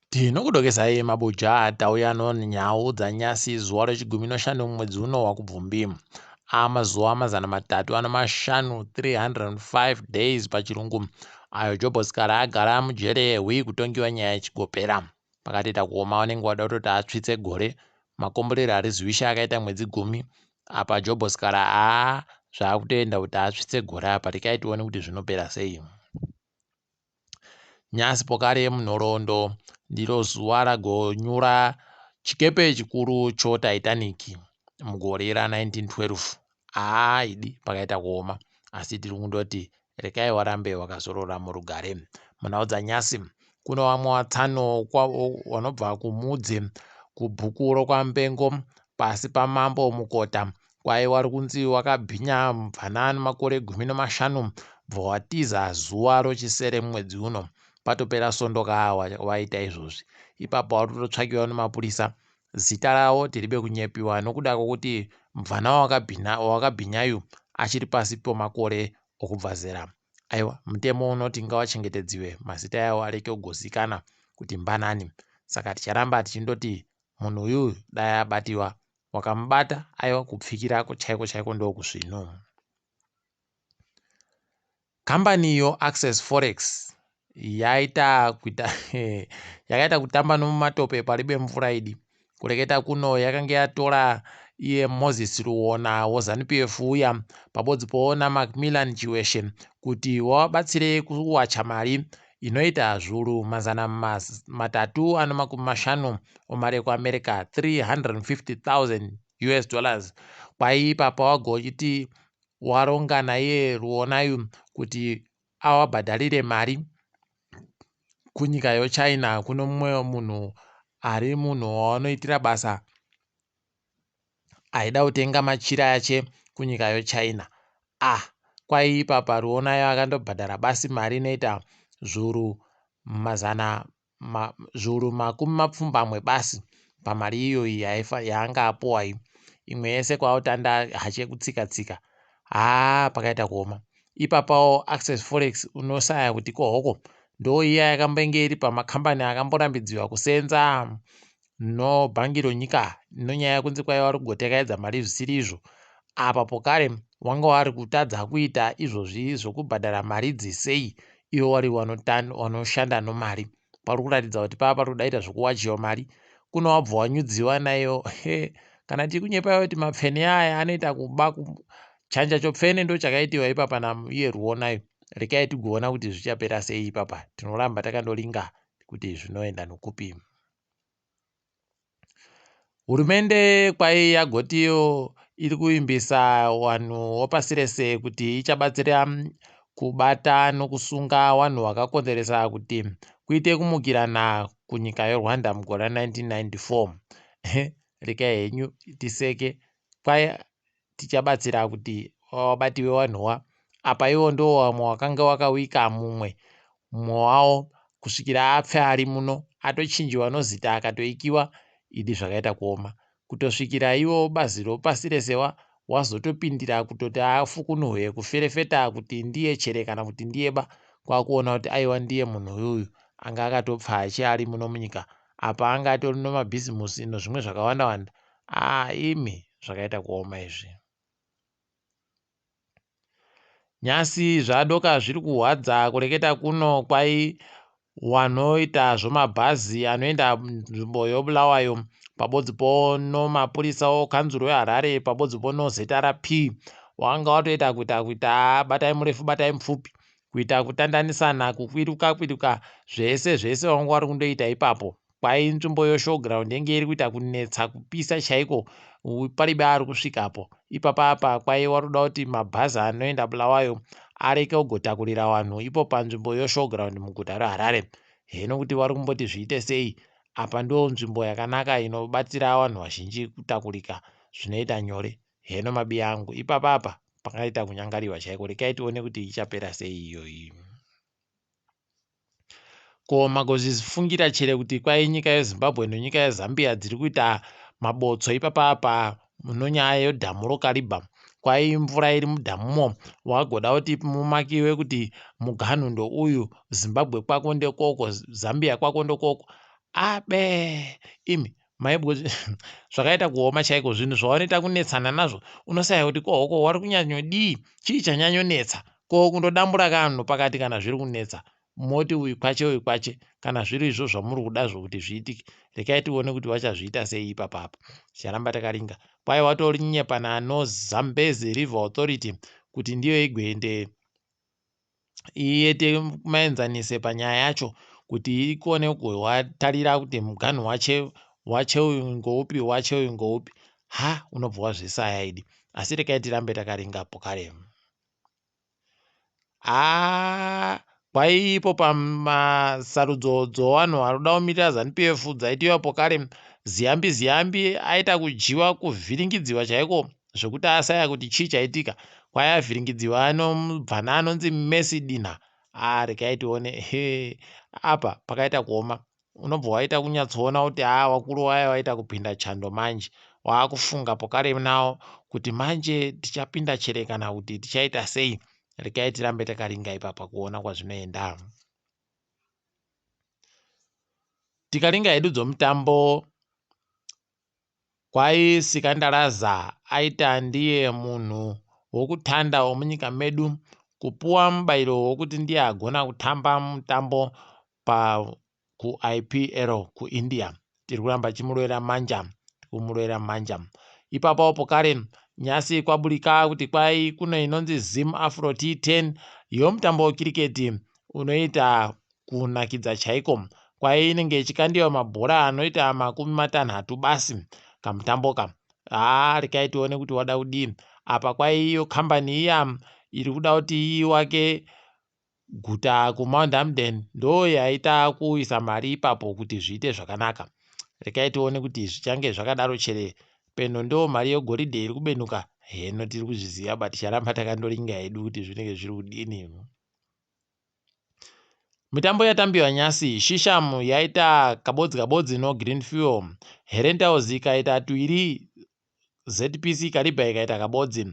Tinokudokesai mabuja tauya nhau dzanyasi zuva rechigumi noshanu mumwedzi uno waKubvumbi. Amazuva mazana matatu mashanu 305 days pachirungu ayo Jobhosikara agara mujere kutongiwa nyaya yechigopera. Pakatoita kuoma wanenge wada kutoti atsvitse gore. Makomborero arizivishe akaita mwedzi 10 apa Jobhosikara zvakutoenda kuti atsvitse gore apa. Rekai tione kuti zvinopera sei. Nyasi pokare yemunhoroondo ndiro zuva ragonyura chikepe chikuru choTitanic mugore ra1912. Idi pakaita kuoma, asi tiri kundoti rekai warambe wakazorora murugare. Munhau dzanyasi kuno vamwe vatsano vanobva kumudzi kubhuku rokwambengo pasi pamambo mukota kwai wari kunzi wakabhinya mubvanani makore 15 bvawatiza zuva rochisere mumwedzi uno. Patopera sondoka waita izvozvi. Ipapo watotsvakiwa nemapurisa. Zita ravo tiribe kunyepiwa nokuda kwokuti mubvana wakabhinyayu achiri pasi pemakore okubva zera. Aiwa, mutemo unoti ngawachengetedziwe, mazita yavo areke kugozikana kuti mbanani. Saka ticharamba tichindoti munhu uyu dai abatiwa, wakamubata aiwa kupfikira chaiko chaiko ndokuzvino. Kambani yoAccess Forex yakaita kutamba nomumatope paribe mvura idi. Kureketa kuno yakanga yatora iye Moses Ruona woZANU-PF uya pabodzi naMacmillan Chiweshe kuti wabatsire kuwacha mari inoita zviuru mazana matatu makumi mashanu omari ekuAmerica, $350,000. Kwai papa wagochiti waronga naye Ruonayu kuti awabhadharire mari kunyika yoChina kuno mumwe munhu ari munhu wanoitira basa aida kutenga machira yache kunyika yoChina. Kwai papa Ruonayo akandobhadhara basi mari inoita zviuru makumi mapfumbamwe basi pamari iyoyi yaanga apuwa iyi. Imwe yese kwautanda hachekutsika-tsika. Pakaita kuoma. Ipapawo Access Forex unosaya kuti kohoko ndo iya yakambenge iri pamakambani akamborambidziwa kusenza nobhangi ronyika nonyaya yekunzi kwai wari kugotekaedza mari zvisiri izvo. Apa pokare wanga wari kutadza kuita izvozvi zvokubhadhara mari dzisei iwo wari wanoshanda nomari. Pari kuratidza kuti papa todaita zvokuwachiwa mari. Kuno wabva wanyudziwa nayo. Kana tiri kunyepa kuti mapfene aya anoita kuba chanja chopfene ndo chakaitiwa ipapa naiye Ruonayo. Rekai tigoona kuti zvichapera sei ipapa. Tinoramba takandolinga kuti zvinoenda nokupi. Hurumende kwai yagotiyo iri kuimbisa vanhu wopasi rese kuti ichabatsira kubata nokusunga vanhu vakakonzeresa kuti kuite kumukirana kunyika yeRwanda mugore ra1994. Rekai henyu tiseke, kwai tichabatsira kuti wabatiwe vanhuwa. Apa iwo ndo wamwe wakanga wakawika mumwe wavo kusvikira apfe ari muno, atochinjiwa nozita akatoikiwa. Idi zvakaita kuoma. Kutosvikira iwo bazi ropasi resewa wazotopindira kutoti afukunurwe kuferefeta kuti ndiye chere kana kuti ndiye ba. Kwakuona kuti aiwa ndiye munhu uyu anga akatopfa achi ari muno munyika. Apa anga atori nomabhizimusi nezvimwe zvakawanda-wanda. Imi zvakaita kuoma izvi. Nyasi zvadoka zviri kuhwadza kureketa kuno kwai wanoita zvomabhazi anoenda nzvimbo yobulawayo pabodzi nomapurisa okanzuro yeHarare pabodzi noZRP wanga watoita kuita batai murefu batai mupfupi, kuita kutandanisana, kukwiruka zvese wanga wari kundoita ipapo. Kwai nzvimbo yoshowground yenge iri kuita kunetsa kupisa chaiko paribe ari kusvikapo. Ipapapa kwai waroda kuti mabhazi anoenda Bulawayo areke kugotakurira vanhu ipo panzvimbo yoshowground muguta reHarare. Heno kuti wari kumboti zviite sei? Apa ndo nzvimbo yakanaka inobatsira vanhu vazhinji kutakurika zvinoita nyore. Heno mabi angu ipapapa pakaita kunyangariwa chaiko. Rekai tione kuti ichapera sei iyoyi. Ko magozvifungira chere kuti kwai nyika yeZimbabwe nenyika yeZambia dziri kuita mabotso ipapapa nonyaya yodhamu roKariba. Kwai mvura iri mudhamumo wagoda kuti mumakiwe kuti muganhu ndo uyu, Zimbabwe kwako ndekoko, Zambia kwako ndokoko. abe imi maibwe zvakaita kuoma chaiko zvinhu zvawanoita kunetsana nazvo unosaya kuti kohoko wari kunyanyodii chii chanyanyonetsa ko kundodambura kanhu pakati kana zviri kunetsa moti uikwache kana zviri izvo zvamuri kuda zvokuti zviitike rekai tione kuti wachazviita sei ipapapa ticharamba takaringa kwai watorinyepana noZambezi River Authority kuti ndiyo igwende iite maenzanise panyaya yacho kuti ikone kuwatarira kuti muganhu wache uyu ngoupi ha unobva wazvisaya idi asi rekai tirambe takaringapo kare kwaipo pamasarudzo dzowanhu varikuda kumirira ZANU-PF dzaitiwapo kare Ziyambi aita kujiwa kuvhiringidziwa chaiko zvekuti asaya kuti chii chaitika kwai avhiringidziwa anobvana anonzi Messi dinha rekai tione apa pakaita kuoma unobva waita kunyatsoona kuti wakuru waya waita kupinda chando manje waakufunga pokare nawo kuti manje tichapinda chere kana kuti tichaita sei rekai tirambe takaringa ipapa kuona kwazvinoenda tikaringa hedu dzomutambo kwai Sikanda Raza aita ndiye munhu wokutanda womunyika medu kupuwa mubairo wokuti ndiye agona kutamba mutambo kuIPL kuIndia tiri kuramba chimuroera manja ipapo pokare nyasi kwaburika kuti kwai kuno inonzi Zim Afro T10 yomutambo wekiriketi unoita kunakidza chaiko kwai inenge ichikandiwa mabhora anoita 60 basi kamutamboka rekai tione kuti wada kudii apa kwai iyo kambani iya iri kuda kuti iwake guta kuMhanduwe ndo yaita kuisa mari ipapo kuti zviite zvakanaka rekai tione kuti zvichange zvakadaro chere peno ndo mari yegoridhe iri kubenuka heno tiri kuzviziva but ticharamba takandoringa hedu kuti zvinenge zviri kudini mitambo yatambiwa nyasi Shishamu yaita kabodzi no Green Fuel Herentals ikaita tuiri ZPC Kariba ikaita kabodzi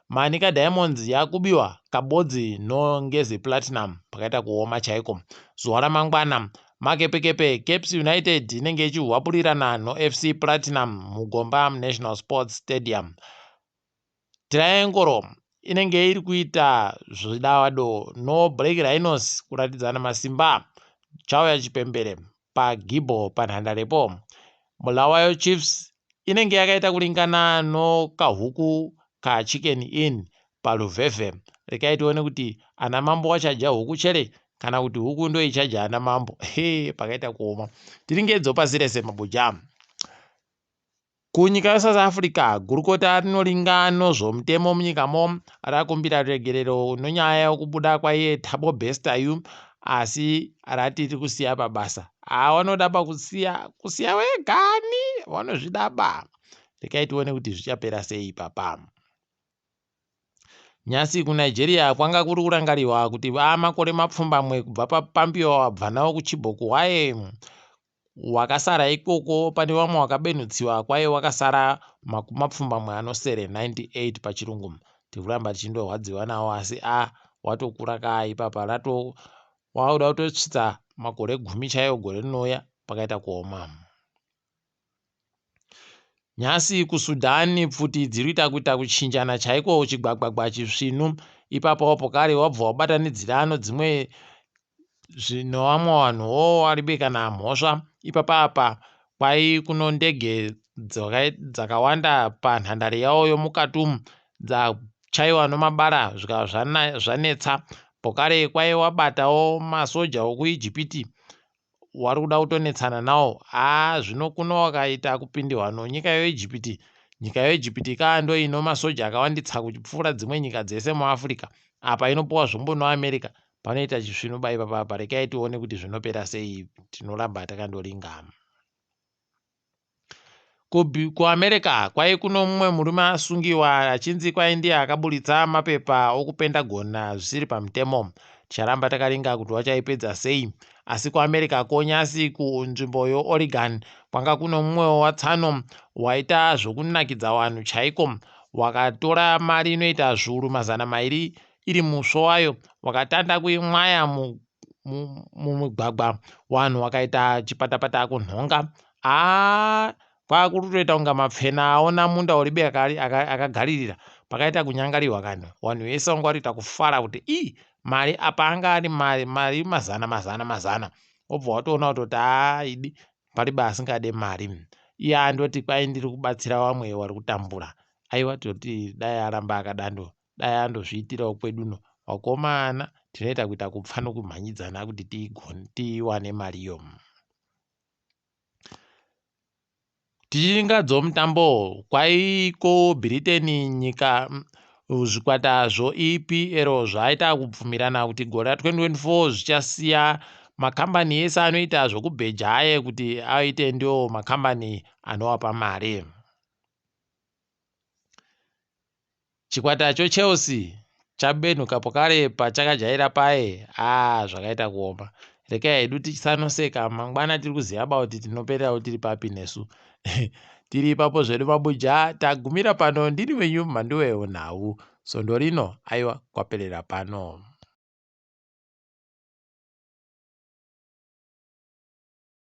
Manika Diamonds yakubiwa kabodzi no Ngezi Platinum pakaita kuoma chaiko zuva ramangwana makepekepe Caps United inenge ichihwapurirana no FC Platinum mugomba National Sports Stadium Triangle inenge iri kuita zvidawado no Black Rhinos kuratidzana masimba chauya chipembere paGibo panhandarepo Bulawayo Chiefs inenge yakaita kuringana no Kahuku ka Chicken Inn paLuveve rekai tione kuti ana mambo wachaja huku chere kana kuti huku ndo ichaja ana mambo pakaita kuoma tiringedzo pasi rese mabuja kunyika yeSouth Africa gurukota rinoringa nozvomutemo munyikamo rakumbira regerero nonyaya yokubuda kwaiye Thabo Bester asi ratiri kusiya pabasa wanoda kusiya wegani vanozvidaba rekai tione kuti zvichapera sei papa nyasi kuNigeria kwanga kuri kurangariwa kuti makore mapfumbamwe kubva papambiwa wabva nawo kuchibhoko waye wakasara ikoko pane vamwe wakabenutsiwa kwaye wakasara mapfumbamwe anosere 98 pachirungu tikuramba tichindohwadziwa nawo asi watokura kaipapa wauda kutosvitsa makore 10 chaiwo gore rinouya pakaita kuoma nyasi kuSudan pfuti dziri kuita kuchinjana chaiko chigwagwagwa chisvinu ipapo pokare wabva wabatanidzirano dzimwe zvino vamwe vanhuwo waribekana mhosva ipapapa kwai kuno ndege dzakawanda panhandare yawo yomukatumu dzachaiwa nomabara zvikava zvanetsa pokare kwai wabatawo masoja wokuIjipiti wari kuda kutonetsana nawo zvino kuno wakaita kupindirwa nonyika yeIjipiti nyika yeIjipiti ndo ino masoja akawanditsa kuchipfuura dzimwe nyika dzese muAfrica apa inopuwa zvombo noAmerica panoita chisvinu ipapapa rekai tione kuti zvinopera sei tinoramba takandoringa kuAmerica kwai kuno mumwe murume asungiwa achinzi kwai ndiye akaburitsa mapepa okupendagona zvisiri pamutemo ticharamba takaringa kuti wachaipedza sei asi kuAmerica konyasi kunzvimbo yeOregon kwanga kuno mumwe watsano waita zvokunakidza vanhu chaiko wakatora mari inoita zviuru 200 iri musvo wayo wakatanda kuimwaya mumugwagwa wanhu wakaita chipatapata kunhonga kwakutoita kunga mapfena aona munda uri be akagaririra pakaita kunyangariwa kanhu wanhu vese vanga varikuita kufara kuti mari apa anga ari mari mazana obva watoona kutoti idi paribe asingade mari iye andoti kwai ndiri kubatsira vamwe vari kutambura. Aiwa toti dai aramba akadando dai andozviitirawo kweduno vakomana tinoita kuita kupfa nokumhanyidzana kuti tiwane mariyo. Tichingadzo mutambo kwaiko Britain nyika zvikwata zvoEPL zvaita kubvumirana kuti gore ra2024 zvichasiya makambani ese anoita zvokubheja aye kuti aite ndio makambani anovapa mari. Chikwata choChelsea chabenuka pokare pachakajaira paye zvakaita kuoma. Rekai hedu tisanoseka mangwana tiri kuziva kuti tinopera tiri papi nesu. Tiri ipapo zvedu mabuja tagumira pano ndiri wenyu Mhanduwe WeNhau. Sondo rino aiwa kwaperera pano.